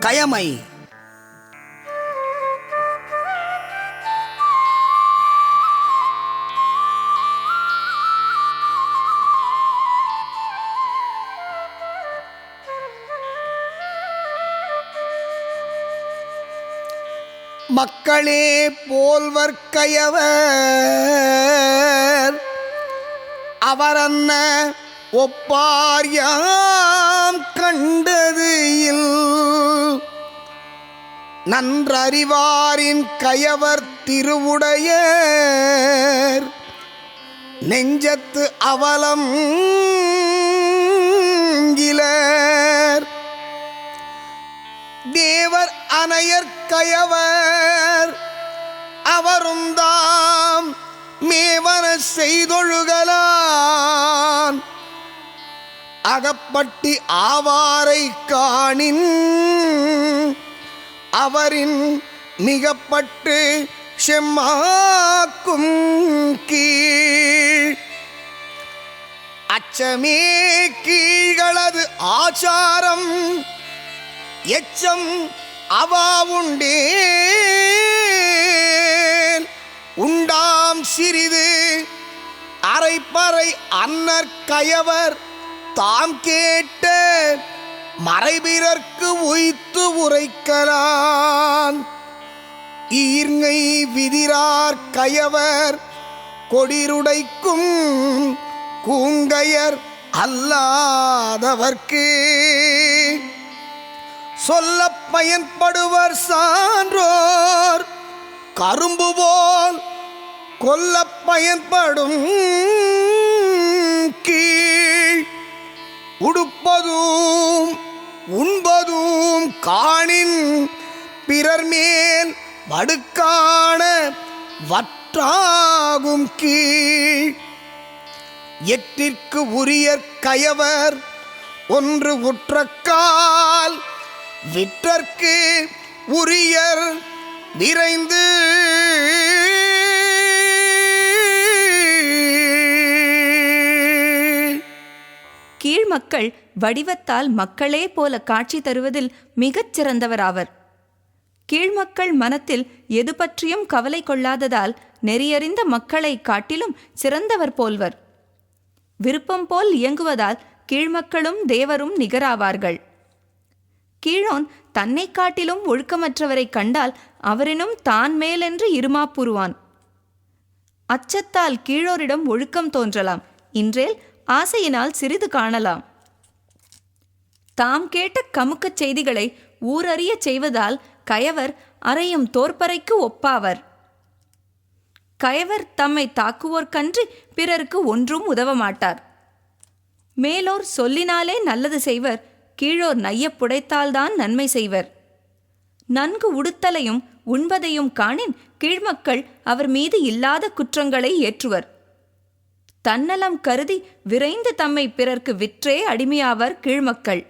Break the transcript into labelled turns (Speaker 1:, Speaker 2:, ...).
Speaker 1: கயமை. மக்களே போல்வர்க்கயவர் அவரன்ன ஒப்பார் யாம் கண்டது இல். நன்றறிவாரின் கயவர் திருவுடையர் நெஞ்சத்து அவலம் இலர். தேவர் அனையர் கயவர் அவருந்தாம் மேவன செய்தொழுகலான். அகப்பட்டி ஆவாரை காணின் அவரின் மிகப்பட்டு செம்மாக்கும் கீழ். அச்சமே கீழ்களது ஆச்சாரம் எச்சம் அவா உண்டே. உண்டாம் சிறிது அரைப்பறை அன்னர் கயவர் தாம் கேட்ட மறைபிறர்க்கு உய்த்து உரைக்கலான். ஈர்ங்கை விதிரார் கயவர் கொடிருடைக்கும் கூங்கையர் அல்லாதவர்க்கு சொல்ல பயன்படுவர் சான்றோர் கரும்பு போல் கொல்ல பயன்படும் கீழ். உடுப்பதும் உண்பதும் காணின் பிறர் மேல் வடுக்கான வற்றாகும் கீழ். எட்டிற்கு உரியர் கயவர் ஒன்று உற்றக்கால் விற்றற்கு உரியர் விரைந்து.
Speaker 2: கீழ்மக்கள் வடிவத்தால் மக்களே போல காட்சி தருவதில் மிகச் சிறந்தவராவர். கீழ்மக்கள் மனத்தில் எது பற்றியும் கவலை கொள்ளாததால் நெறியறிந்த மக்களை காட்டிலும் சிறந்தவர் போல்வர். விருப்பம் போல் இயங்குவதால் கீழ்மக்களும் தேவரும் நிகராவார்கள். கீழோன் தன்னை காட்டிலும் ஒழுக்கமற்றவரை கண்டால் அவரினும் தான் மேலென்று இருமாப்புறுவான். அச்சத்தால் கீழோரிடம் ஒழுக்கம் தோன்றலாம், இன்றேல் ஆசையினால் சிறிது காணலாம். தாம் கேட்ட கமுக்கச் செய்திகளை ஊரறிய செய்வதால் கயவர் அறையும் தோற்பறைக்கு ஒப்பாவர். கயவர் தம்மை தாக்குவோர்க்கன்றி பிறருக்கு ஒன்றும் உதவமாட்டார். மேலோர் சொல்லினாலே நல்லது செய்வர், கீழோர் நையப் புடைத்தால்தான் நன்மை செய்வர். நன்கு உடுத்தலையும் உண்பதையும் காணின் கீழ்மக்கள் அவர் மீது இல்லாத குற்றங்களை ஏற்றுவர். தன்னலம் கருதி விரைந்து தம்மை பிறர்க்கு விற்றே அடிமையாவர் கீழ்மக்கள்.